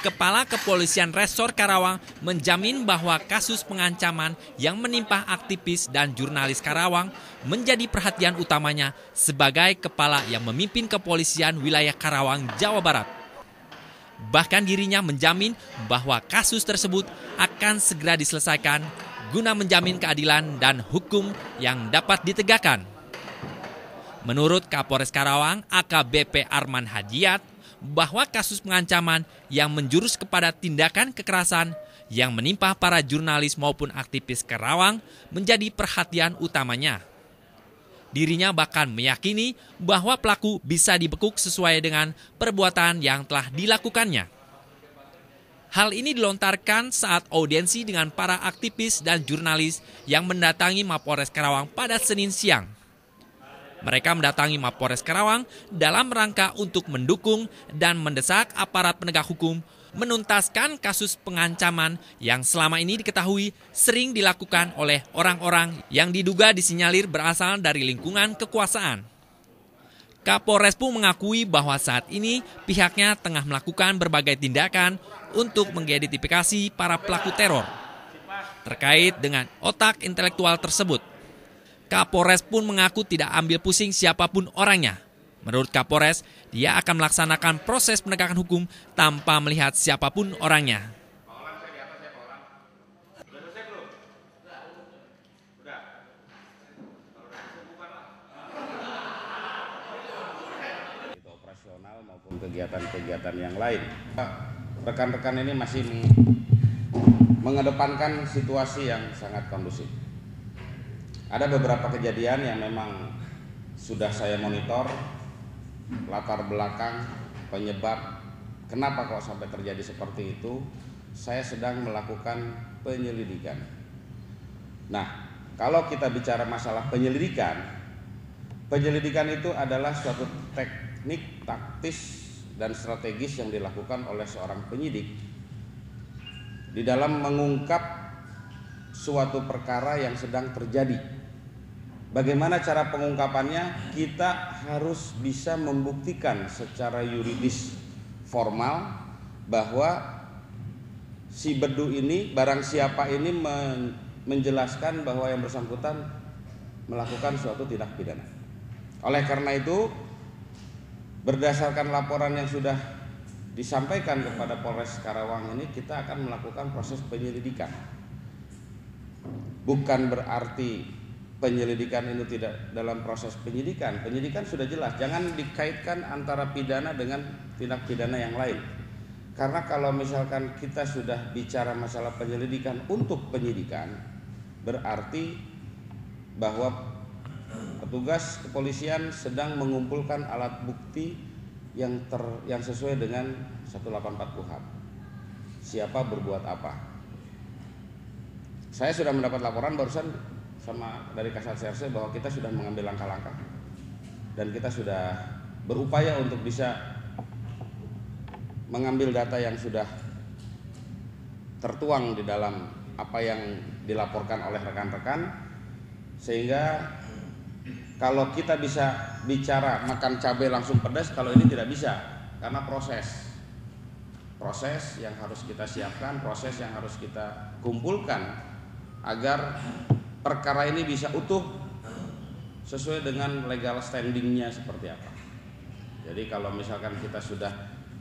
Kepala Kepolisian Resor Karawang menjamin bahwa kasus pengancaman yang menimpa aktivis dan jurnalis Karawang menjadi perhatian utamanya sebagai kepala yang memimpin kepolisian wilayah Karawang, Jawa Barat. Bahkan dirinya menjamin bahwa kasus tersebut akan segera diselesaikan guna menjamin keadilan dan hukum yang dapat ditegakkan. Menurut Kapolres Karawang, AKBP Arman Hadiat, bahwa kasus pengancaman yang menjurus kepada tindakan kekerasan yang menimpa para jurnalis maupun aktivis Karawang menjadi perhatian utamanya. Dirinya bahkan meyakini bahwa pelaku bisa dibekuk sesuai dengan perbuatan yang telah dilakukannya. Hal ini dilontarkan saat audiensi dengan para aktivis dan jurnalis yang mendatangi Mapolres Karawang pada Senin siang. Mereka mendatangi Mapolres Karawang dalam rangka untuk mendukung dan mendesak aparat penegak hukum menuntaskan kasus pengancaman yang selama ini diketahui sering dilakukan oleh orang-orang yang diduga disinyalir berasal dari lingkungan kekuasaan. Kapolres pun mengakui bahwa saat ini pihaknya tengah melakukan berbagai tindakan untuk mengidentifikasi para pelaku teror terkait dengan otak intelektual tersebut. Kapolres pun mengaku tidak ambil pusing siapapun orangnya. Menurut Kapolres, dia akan melaksanakan proses penegakan hukum tanpa melihat siapapun orangnya. Operasional maupun kegiatan-kegiatan yang lain. Rekan-rekan ini masih mengedepankan situasi yang sangat kondusif. Ada beberapa kejadian yang memang sudah saya monitor latar belakang penyebab kenapa kok sampai terjadi seperti itu. Saya sedang melakukan penyelidikan. Nah, kalau kita bicara masalah penyelidikan itu adalah suatu teknik taktis dan strategis yang dilakukan oleh seorang penyidik di dalam mengungkap suatu perkara yang sedang terjadi. Bagaimana cara pengungkapannya? Kita harus bisa membuktikan secara yuridis formal bahwa si bedu ini, barang siapa ini menjelaskan bahwa yang bersangkutan melakukan suatu tindak pidana. Oleh karena itu, berdasarkan laporan yang sudah disampaikan kepada Polres Karawang ini, kita akan melakukan proses penyelidikan. Bukan berarti penyelidikan itu tidak dalam proses penyidikan. Penyidikan sudah jelas, jangan dikaitkan antara pidana dengan tindak pidana yang lain. Karena kalau misalkan kita sudah bicara masalah penyelidikan untuk penyidikan, berarti bahwa petugas kepolisian sedang mengumpulkan alat bukti yang sesuai dengan 184 KUHP. Siapa berbuat apa? Saya sudah mendapat laporan barusan sama dari Kasat Serse bahwa kita sudah mengambil langkah-langkah dan kita sudah berupaya untuk bisa mengambil data yang sudah tertuang di dalam apa yang dilaporkan oleh rekan-rekan, sehingga kalau kita bisa bicara makan cabai langsung pedas, kalau ini tidak bisa karena proses yang harus kita siapkan, proses yang harus kita kumpulkan agar perkara ini bisa utuh sesuai dengan legal standingnya seperti apa. Jadi kalau misalkan kita sudah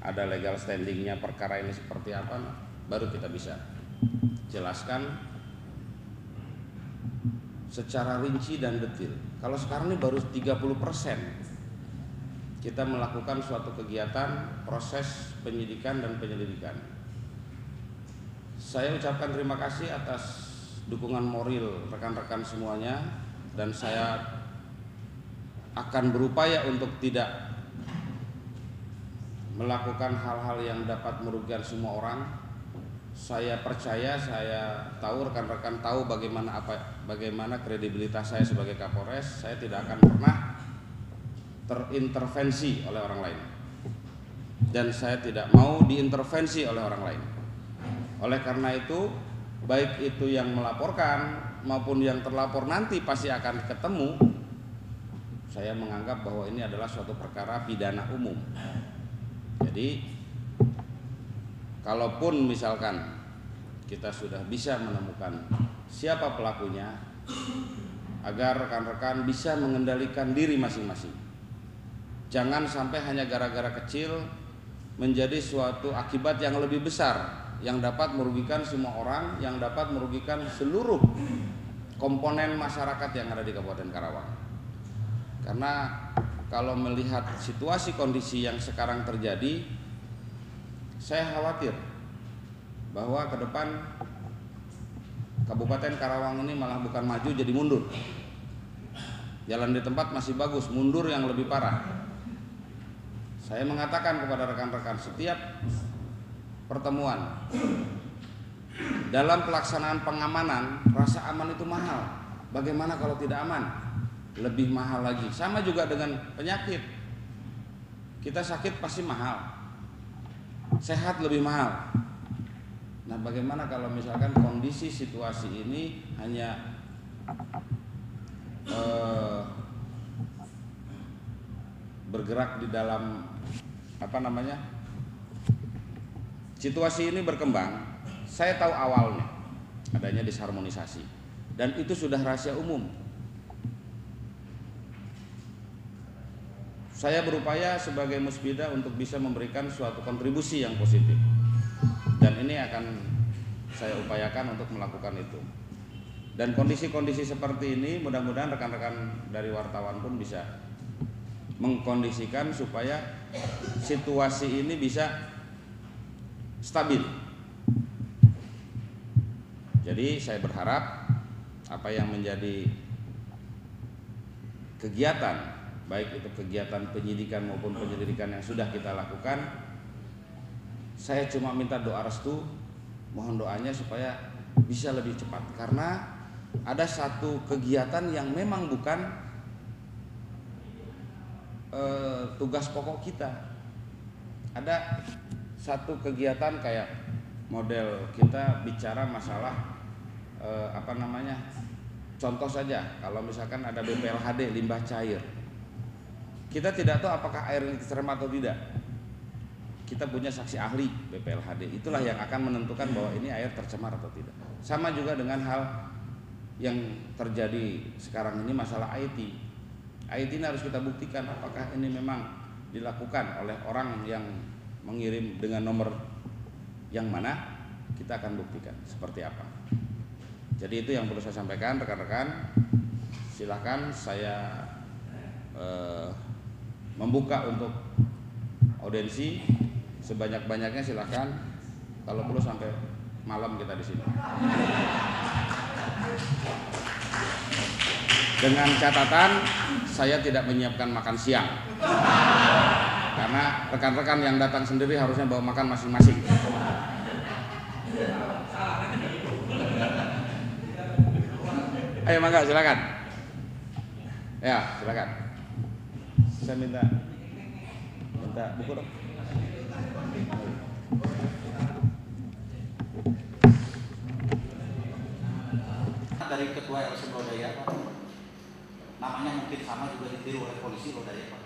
ada legal standingnya perkara ini seperti apa, baru kita bisa jelaskan secara rinci dan detail. Kalau sekarang ini baru 30% kita melakukan suatu kegiatan proses penyidikan dan penyelidikan. Saya ucapkan terima kasih atas dukungan moral rekan-rekan semuanya, dan saya akan berupaya untuk tidak melakukan hal-hal yang dapat merugikan semua orang. Saya percaya, saya tahu, rekan-rekan tahu bagaimana kredibilitas saya sebagai Kapolres. Saya tidak akan pernah terintervensi oleh orang lain, dan saya tidak mau diintervensi oleh orang lain. Oleh karena itu, baik itu yang melaporkan maupun yang terlapor nanti pasti akan ketemu. Saya menganggap bahwa ini adalah suatu perkara pidana umum. Jadi kalaupun misalkan kita sudah bisa menemukan siapa pelakunya, agar rekan-rekan bisa mengendalikan diri masing-masing. Jangan sampai hanya gara-gara kecil menjadi suatu akibat yang lebih besar, yang dapat merugikan semua orang, yang dapat merugikan seluruh komponen masyarakat yang ada di Kabupaten Karawang. Karena kalau melihat situasi kondisi yang sekarang terjadi, saya khawatir bahwa ke depan Kabupaten Karawang ini malah bukan maju jadi mundur. Jalan di tempat masih bagus, mundur yang lebih parah. Saya mengatakan kepada rekan-rekan, setiap pertemuan dalam pelaksanaan pengamanan, rasa aman itu mahal. Bagaimana kalau tidak aman? Lebih mahal lagi. Sama juga dengan penyakit. Kita sakit pasti mahal, sehat lebih mahal. Nah, bagaimana kalau misalkan kondisi situasi ini hanya bergerak di dalam situasi ini berkembang. Saya tahu awalnya adanya disharmonisasi, dan itu sudah rahasia umum. Saya berupaya sebagai Musbida untuk bisa memberikan suatu kontribusi yang positif, dan ini akan saya upayakan untuk melakukan itu. Dan kondisi-kondisi seperti ini mudah-mudahan rekan-rekan dari wartawan pun bisa mengkondisikan supaya situasi ini bisa stabil. Jadi saya berharap apa yang menjadi kegiatan, baik itu kegiatan penyidikan maupun penyelidikan yang sudah kita lakukan, saya cuma minta doa restu, mohon doanya supaya bisa lebih cepat. Karena ada satu kegiatan yang memang bukan tugas pokok kita. Ada satu kegiatan kayak model kita bicara masalah contoh saja, kalau misalkan ada BPLHD, limbah cair, kita tidak tahu apakah air ini tercemar atau tidak. Kita punya saksi ahli BPLHD, itulah yang akan menentukan bahwa ini air tercemar atau tidak. Sama juga dengan hal yang terjadi sekarang ini, masalah IT. IT ini harus kita buktikan apakah ini memang dilakukan oleh orang yang mengirim dengan nomor yang mana, kita akan buktikan seperti apa. Jadi itu yang perlu saya sampaikan rekan-rekan. Silakan saya membuka untuk audiensi sebanyak-banyaknya, silakan. Kalau perlu sampai malam kita di sini. Dengan catatan saya tidak menyiapkan makan siang, karena rekan-rekan yang datang sendiri harusnya bawa makan masing-masing. Ayo mangga, silakan. Ya, silakan. Saya minta buku dong. Dari Ketua LC Lodaya, Pak. Namanya mungkin sama, juga ditiru oleh polisi Lodaya, Pak.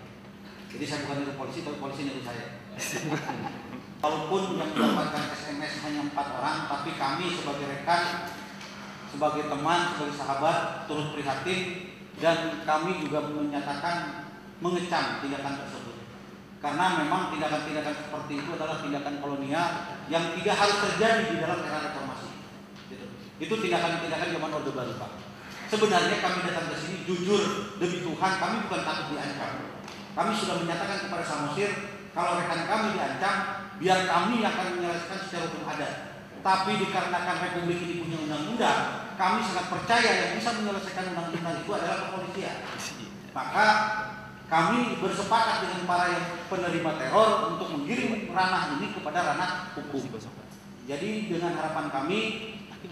Jadi saya bukan niru polisi, tapi polisi niru saya. Walaupun yang mendapatkan SMS hanya 4 orang, tapi kami sebagai rekan, sebagai teman, sebagai sahabat turut prihatin, dan kami juga menyatakan mengecam tindakan tersebut. Karena memang tindakan-tindakan seperti itu adalah tindakan kolonial yang tidak harus terjadi di dalam era reformasi. Itu tindakan-tindakan zaman Orde Baru, Pak. Sebenarnya kami datang ke sini jujur demi Tuhan, kami bukan takut diancam. Kami sudah menyatakan kepada Samosir, kalau rekan kami diancam, biar kami akan menyelesaikan secara hukum adat. Tapi dikarenakan Republik ini punya undang-undang, kami sangat percaya yang bisa menyelesaikan undang-undang itu adalah kepolisian. Maka kami bersepakat dengan para yang penerima teror untuk menggiring ranah ini kepada ranah hukum. Jadi dengan harapan kami,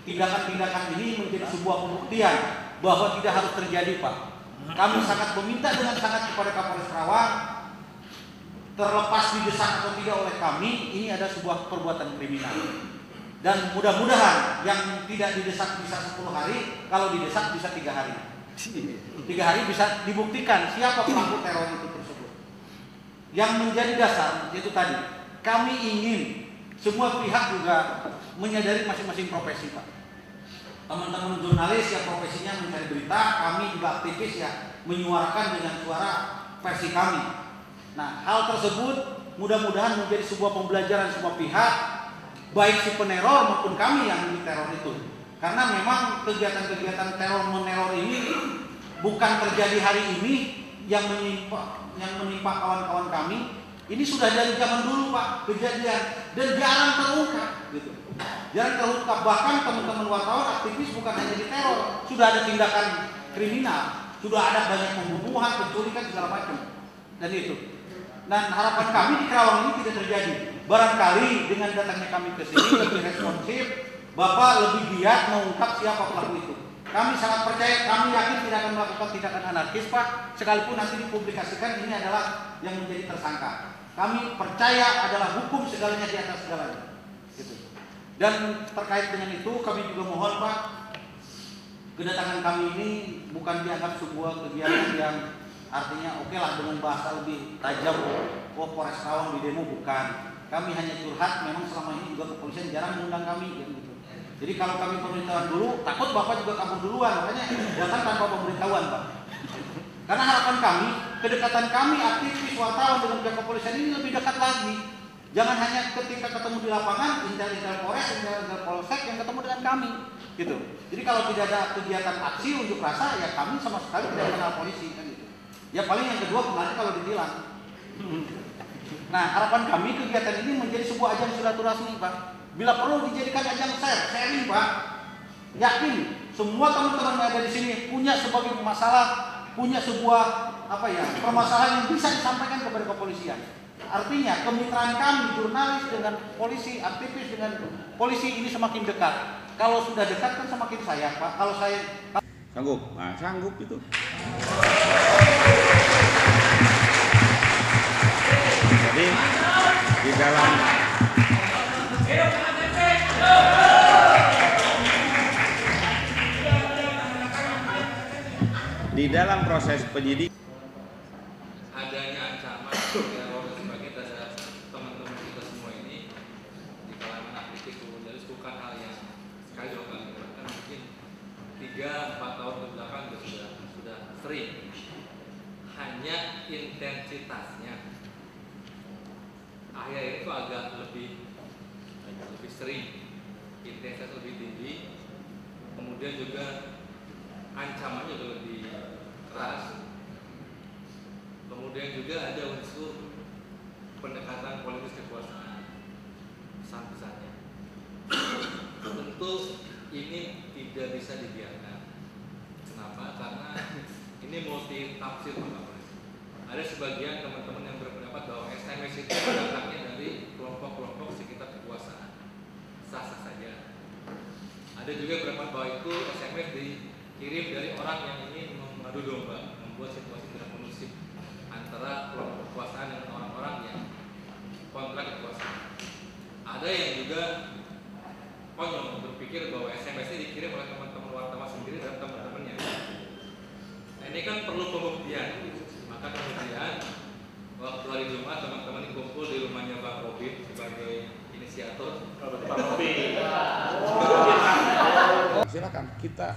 tindakan-tindakan ini menjadi sebuah pembuktian bahwa tidak harus terjadi, Pak. Kami sangat meminta dengan sangat kepada Kapolres Karawang, terlepas didesak atau tidak oleh kami, ini ada sebuah perbuatan kriminal. Dan mudah-mudahan yang tidak didesak bisa 10 hari, kalau didesak bisa 3 hari. 3 hari bisa dibuktikan siapa pelaku teror itu tersebut. Yang menjadi dasar itu tadi, kami ingin semua pihak juga menyadari masing-masing profesi, Pak. Teman-teman jurnalis yang profesinya mencari berita, kami juga aktivis ya menyuarakan dengan suara versi kami. Nah, hal tersebut mudah-mudahan menjadi sebuah pembelajaran semua pihak, baik si peneror maupun kami yang diteror itu. Karena memang kegiatan-kegiatan teror-meneror ini bukan terjadi hari ini yang menimpa kawan-kawan kami. Ini sudah dari zaman dulu, Pak, kejadian, dan jarang terungkap gitu. Jarang terungkap, bahkan teman-teman wartawan aktivis bukan hanya diteror, sudah ada tindakan kriminal, sudah ada banyak pembunuhan, penculikan segala macam. Dan itu. Dan harapan kami di Karawang ini tidak terjadi. Barangkali dengan datangnya kami ke sini lebih responsif, Bapak lebih giat mengungkap siapa pelaku itu. Kami sangat percaya, kami yakin tidak akan melakukan tindakan anarkis, Pak, sekalipun nanti dipublikasikan ini adalah yang menjadi tersangka. Kami percaya adalah hukum segalanya di atas segalanya. Gitu. Dan terkait dengan itu kami juga mohon, Pak, kedatangan kami ini bukan dianggap sebuah kegiatan yang artinya oke lah dengan bahasa lebih tajam, Polres Karawang di demo, bukan. Kami hanya curhat, memang selama ini juga kepolisian jarang mengundang kami gitu. Jadi kalau kami pemberitahuan dulu, takut Bapak juga kabur duluan, makanya datang tanpa pemberitahuan, Pak. Karena harapan kami, kedekatan kami aktivis wartawan dengan pihak kepolisian ini lebih dekat lagi. Jangan hanya ketika ketemu di lapangan, intel Polres, intel Polsek yang ketemu dengan kami, gitu. Jadi kalau tidak ada kegiatan aksi unjuk rasa, ya kami sama sekali tidak kenal polisi, kan gitu. Ya paling yang kedua nanti kalau ditilang. Nah, harapan kami kegiatan ini menjadi sebuah ajang silaturahmi, Pak. Bila perlu dijadikan ajang sharing, Pak. Yakin semua teman-teman yang ada di sini punya sebagai masalah, punya sebuah permasalahan yang bisa disampaikan kepada kepolisian. Artinya kemitraan kami jurnalis dengan polisi, aktivis dengan polisi ini semakin dekat. Kalau sudah dekat kan semakin sayang, Pak. Kalau saya sanggup, nah, sanggup itu. Jadi di dalam proses penyidik adanya ancaman teror dan sebagainya terhadap teman-teman kita semua ini di kalangan aktivis jurnalis bukan hal yang sekali dua kali, bahkan mungkin 3-4 tahun ke belakang sudah sering. Hanya intensitasnya akhirnya itu agak lebih sering, intensitas lebih tinggi, kemudian juga ancamannya juga lebih keras. Kemudian juga ada unsur pendekatan politis kekuasaan pesan-pesannya. Tentu ini tidak bisa dibiarkan. Kenapa? Karena ini multi tafsir, Pak. Ada sebagian teman-teman yang berpendapat bahwa SMS itu datangnya dari kelompok-kelompok sekitar kekuasaan. Sah-sah saja. Ada juga berpendapat bahwa itu SMS dikirim dari orang yang ingin mengadu domba, membuat situasi tidak kondusif antara kelompok kekuasaan dengan orang-orang yang kontra kekuasaan. Ada yang juga konyol berpikir bahwa SMS ini dikirim oleh teman-teman wartawan sendiri dan teman-temannya. Nah, ini kan perlu pembuktian. Maka kemudian waktu hari Jumat teman-teman kumpul di rumahnya Bang Robi sebagai inisiator. Silakan, kita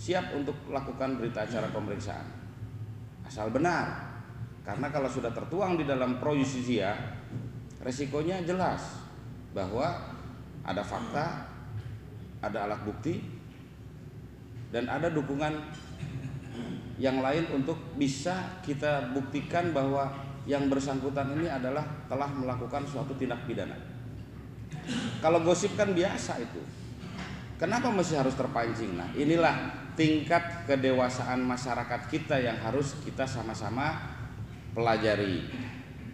siap untuk lakukan berita acara pemeriksaan asal benar, karena kalau sudah tertuang di dalam pro justisia resikonya jelas bahwa ada fakta, ada alat bukti, dan ada dukungan yang lain untuk bisa kita buktikan bahwa yang bersangkutan ini adalah telah melakukan suatu tindak pidana. Kalau gosip kan biasa itu. Kenapa masih harus terpancing? Nah, inilah tingkat kedewasaan masyarakat kita yang harus kita sama-sama pelajari.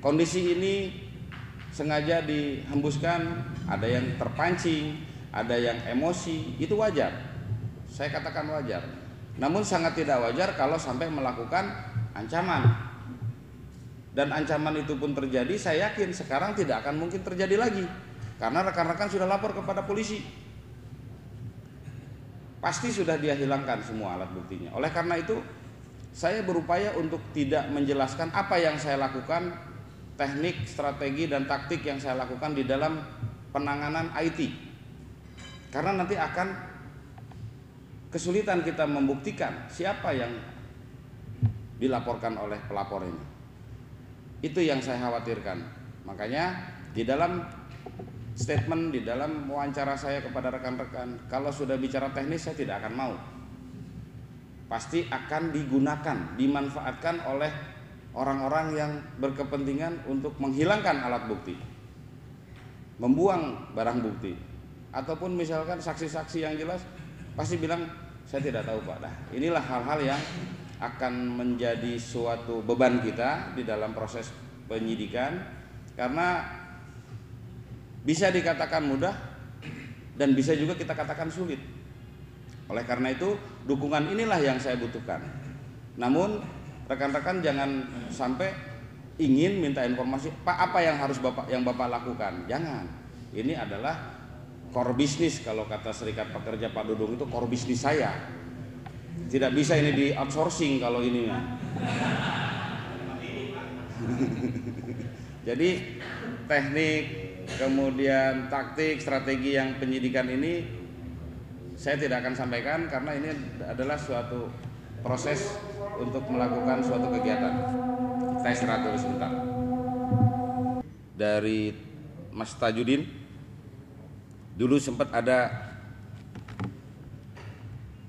Kondisi ini sengaja dihembuskan, ada yang terpancing, ada yang emosi, itu wajar. Saya katakan wajar. Namun sangat tidak wajar kalau sampai melakukan ancaman. Dan ancaman itu pun terjadi, saya yakin sekarang tidak akan mungkin terjadi lagi. Karena rekan-rekan sudah lapor kepada polisi. Pasti sudah dia hilangkan semua alat buktinya. Oleh karena itu, saya berupaya untuk tidak menjelaskan apa yang saya lakukan, teknik, strategi, dan taktik yang saya lakukan di dalam penanganan IT. Karena nanti akan kesulitan kita membuktikan siapa yang dilaporkan oleh pelapor ini. Itu yang saya khawatirkan. Makanya di dalam statement, di dalam wawancara saya kepada rekan-rekan, kalau sudah bicara teknis saya tidak akan mau. Pasti akan digunakan, dimanfaatkan oleh orang-orang yang berkepentingan untuk menghilangkan alat bukti, membuang barang bukti, ataupun misalkan saksi-saksi yang jelas pasti bilang saya tidak tahu Pak. Nah, inilah hal-hal yang akan menjadi suatu beban kita di dalam proses penyidikan, karena bisa dikatakan mudah dan bisa juga kita katakan sulit. Oleh karena itu dukungan inilah yang saya butuhkan. Namun rekan-rekan jangan sampai ingin minta informasi, Pak apa yang harus Bapak lakukan. Jangan. Ini adalah core bisnis, kalau kata Serikat Pekerja Pak Dudung itu core bisnis saya. Tidak bisa ini di outsourcing kalau ini. Jadi teknik, kemudian taktik, strategi yang penyidikan ini saya tidak akan sampaikan karena ini adalah suatu proses untuk melakukan suatu kegiatan. Saya istirahat dulu sebentar. Dari Mas Tajudin, dulu sempat ada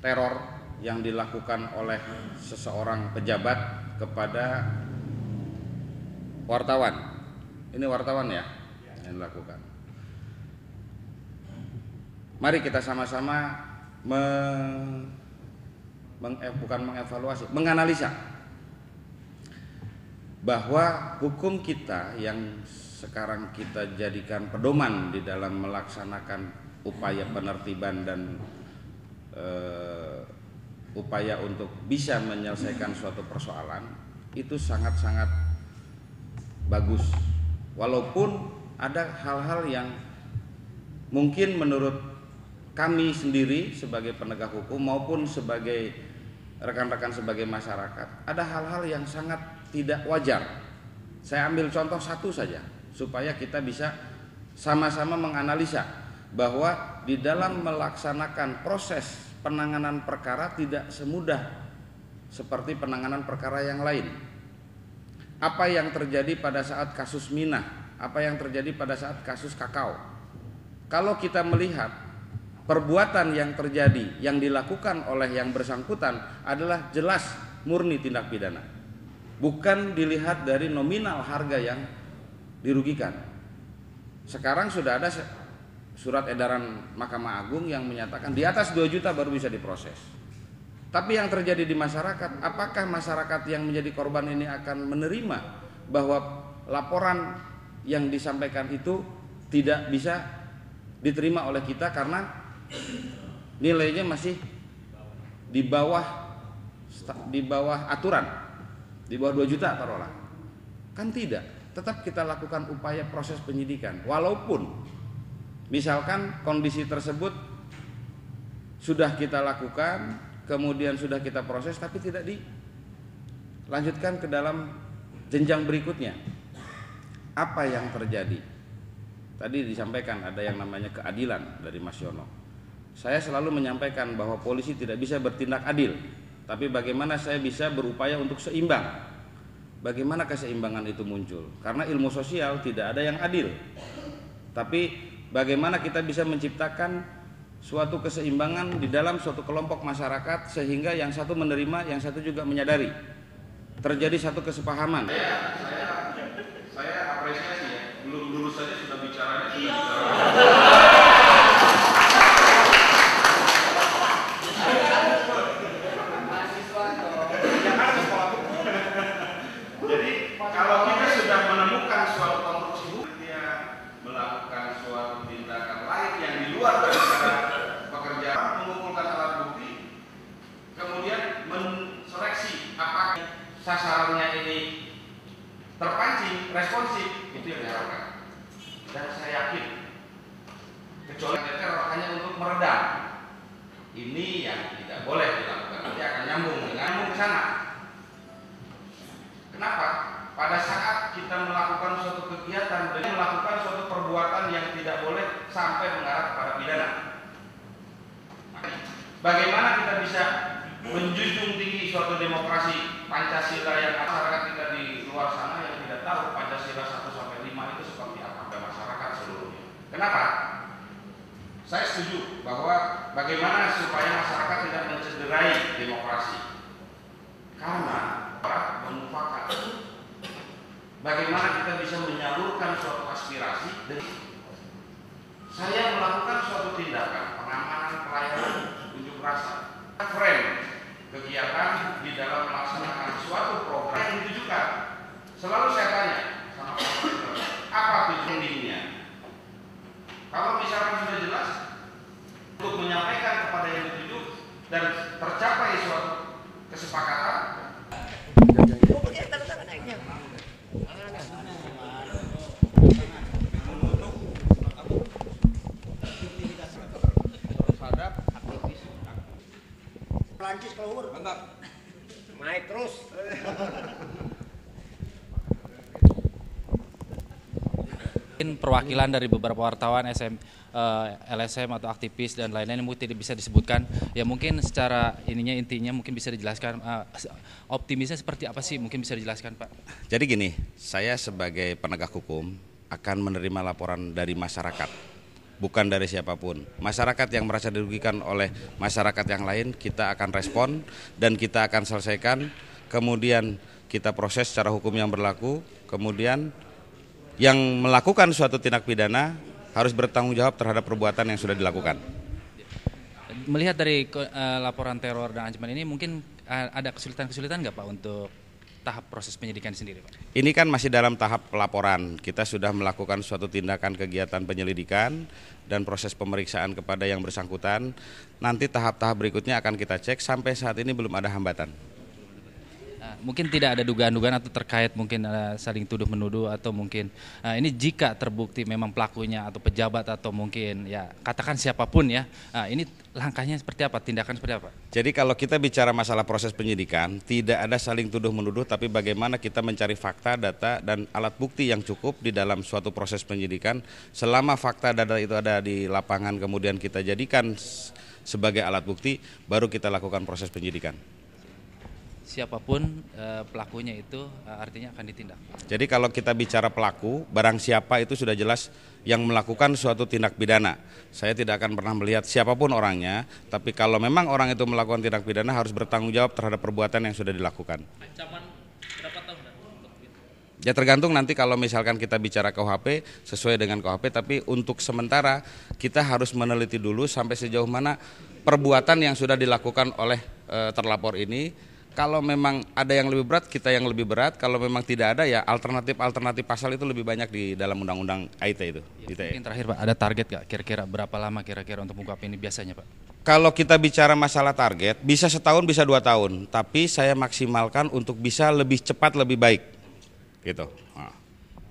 teror yang dilakukan oleh seseorang pejabat kepada wartawan. Ini wartawan ya yang dilakukan. Mari kita sama-sama menganalisa bahwa hukum kita yang sekarang kita jadikan pedoman di dalam melaksanakan upaya penertiban dan upaya untuk bisa menyelesaikan suatu persoalan itu sangat-sangat bagus. Walaupun ada hal-hal yang mungkin menurut kami sendiri sebagai penegak hukum maupun sebagai rekan-rekan sebagai masyarakat, ada hal-hal yang sangat tidak wajar. Saya ambil contoh satu saja supaya kita bisa sama-sama menganalisa bahwa di dalam melaksanakan proses penanganan perkara tidak semudah seperti penanganan perkara yang lain. Apa yang terjadi pada saat kasus Minah, apa yang terjadi pada saat kasus Kakao. Kalau kita melihat perbuatan yang terjadi, yang dilakukan oleh yang bersangkutan adalah jelas murni tindak pidana. Bukan dilihat dari nominal harga yang dirugikan. Sekarang sudah ada surat edaran Mahkamah Agung yang menyatakan di atas 2 juta baru bisa diproses. Tapi yang terjadi di masyarakat, apakah masyarakat yang menjadi korban ini akan menerima bahwa laporan yang disampaikan itu tidak bisa diterima oleh kita karena nilainya masih di bawah aturan, di bawah 2 juta taruhlah. Kan tidak, tetap kita lakukan upaya proses penyidikan. Walaupun misalkan kondisi tersebut sudah kita lakukan, kemudian sudah kita proses tapi tidak dilanjutkan ke dalam jenjang berikutnya. Apa yang terjadi? Tadi disampaikan ada yang namanya keadilan dari Mas Yono. Saya selalu menyampaikan bahwa polisi tidak bisa bertindak adil, tapi bagaimana saya bisa berupaya untuk seimbang. Bagaimana keseimbangan itu muncul? Karena ilmu sosial tidak ada yang adil. Tapi bagaimana kita bisa menciptakan suatu keseimbangan di dalam suatu kelompok masyarakat sehingga yang satu menerima, yang satu juga menyadari. Terjadi satu kesepahaman. Saya apresiasi ya. Belum lulus saja sudah bicaranya Jadi kalau kita sudah menemukan suatu konstruksi hukum, dia melakukan suatu tindakan lain yang di luar dari pekerjaan, mengumpulkan alat bukti, kemudian menseleksi apakah sasarannya ini terpancing, responsif, itu yang diharapkan. Dan saya yakin, kecuali teror hanya untuk meredam, ini yang tidak boleh dilakukan. Nanti akan nyambung ke sana. Kenapa? Pada saat kita melakukan suatu kegiatan dan melakukan suatu perbuatan yang tidak boleh sampai mengarah kepada pidana. Bagaimana kita bisa menjunjung tinggi suatu demokrasi Pancasila yang masyarakat kita di luar sana yang tidak tahu Pancasila 1 sampai 5 itu seperti apa pada masyarakat seluruhnya. Kenapa? Saya setuju bahwa bagaimana supaya masyarakat tidak mencederai demokrasi. Karena memufakat. Bagaimana kita bisa menyalurkan suatu aspirasi dan saya melakukan suatu tindakan pengamanan pelayanan unjuk rasa. Frame kegiatan di dalam melaksanakan suatu program yang ditujukan. Selalu saya tanya sama apa tujuannya. Kalau misalkan sudah jelas untuk menyampaikan kepada yang dituju dan tercapai suatu kesepakatan. Perancis keluar. Mantap. Naik terus. Perwakilan dari beberapa wartawan LSM atau aktivis dan lain-lain mungkin tidak bisa disebutkan. Ya mungkin secara intinya mungkin bisa dijelaskan optimisnya seperti apa sih, mungkin bisa dijelaskan Pak. Jadi gini, saya sebagai penegak hukum akan menerima laporan dari masyarakat, bukan dari siapapun. Masyarakat yang merasa dirugikan oleh masyarakat yang lain, kita akan respon dan kita akan selesaikan. Kemudian kita proses secara hukum yang berlaku. Kemudian yang melakukan suatu tindak pidana harus bertanggung jawab terhadap perbuatan yang sudah dilakukan. Melihat dari laporan teror dan ancaman ini, mungkin ada kesulitan-kesulitan nggak Pak untuk tahap proses penyidikan sendiri Pak? Ini kan masih dalam tahap pelaporan. Kita sudah melakukan suatu tindakan kegiatan penyelidikan dan proses pemeriksaan kepada yang bersangkutan. Nanti tahap-tahap berikutnya akan kita cek. Sampai saat ini belum ada hambatan. Mungkin tidak ada dugaan-dugaan atau terkait mungkin saling tuduh-menuduh atau mungkin ini jika terbukti memang pelakunya atau pejabat atau mungkin ya katakan siapapun ya, ini langkahnya seperti apa, tindakan seperti apa? Jadi kalau kita bicara masalah proses penyidikan, tidak ada saling tuduh-menuduh, tapi bagaimana kita mencari fakta, data, dan alat bukti yang cukup di dalam suatu proses penyidikan. Selama fakta data itu ada di lapangan kemudian kita jadikan sebagai alat bukti, baru kita lakukan proses penyidikan. Siapapun pelakunya itu artinya akan ditindak. Jadi kalau kita bicara pelaku, barang siapa itu sudah jelas yang melakukan suatu tindak pidana. Saya tidak akan pernah melihat siapapun orangnya, tapi kalau memang orang itu melakukan tindak pidana harus bertanggung jawab terhadap perbuatan yang sudah dilakukan. Ancaman berapa tahun? Ya tergantung nanti kalau misalkan kita bicara KUHP sesuai dengan KUHP, tapi untuk sementara kita harus meneliti dulu sampai sejauh mana perbuatan yang sudah dilakukan oleh terlapor ini. Kalau memang ada yang lebih berat, kita yang lebih berat. Kalau memang tidak ada, ya alternatif pasal itu lebih banyak di dalam undang-undang IT itu. Mungkin terakhir Pak, ada target nggak kira-kira berapa lama kira-kira untuk mengungkap ini biasanya Pak? Kalau kita bicara masalah target, bisa setahun, bisa 2 tahun. Tapi saya maksimalkan untuk bisa lebih cepat, lebih baik. Gitu. Nah.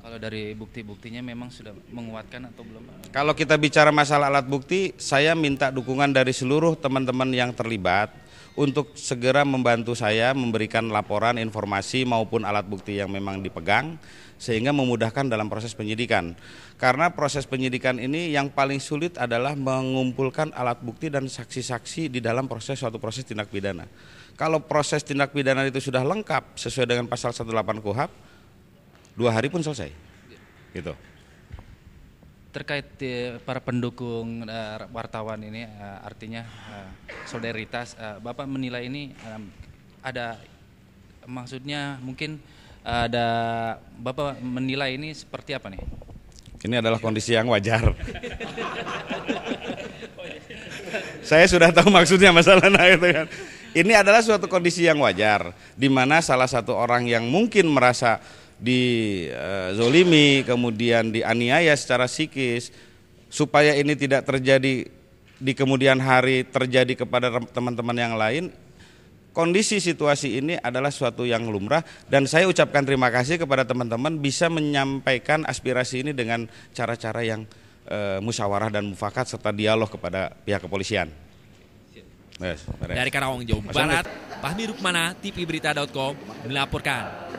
Kalau dari bukti-buktinya memang sudah menguatkan atau belum? Kalau kita bicara masalah alat bukti, saya minta dukungan dari seluruh teman-teman yang terlibat untuk segera membantu saya memberikan laporan, informasi maupun alat bukti yang memang dipegang sehingga memudahkan dalam proses penyidikan. Karena proses penyidikan ini yang paling sulit adalah mengumpulkan alat bukti dan saksi-saksi di dalam suatu proses tindak pidana. Kalau proses tindak pidana itu sudah lengkap sesuai dengan pasal 18 KUHP, 2 hari pun selesai. Gitu. Terkait para pendukung wartawan ini artinya solidaritas, Bapak menilai ini ada maksudnya mungkin ada Bapak menilai ini seperti apa nih? Ini adalah kondisi yang wajar. Saya sudah tahu maksudnya masalahnya itu kan. Ini adalah suatu kondisi yang wajar di mana salah satu orang yang mungkin merasa dizolimi, kemudian dianiaya secara psikis, supaya ini tidak terjadi di kemudian hari terjadi kepada teman-teman yang lain. Kondisi situasi ini adalah suatu yang lumrah dan saya ucapkan terima kasih kepada teman-teman bisa menyampaikan aspirasi ini dengan cara-cara yang musyawarah dan mufakat serta dialog kepada pihak kepolisian. Dari Karawang, Jawa Barat, Fahmi Rukmana, tvberita.com melaporkan.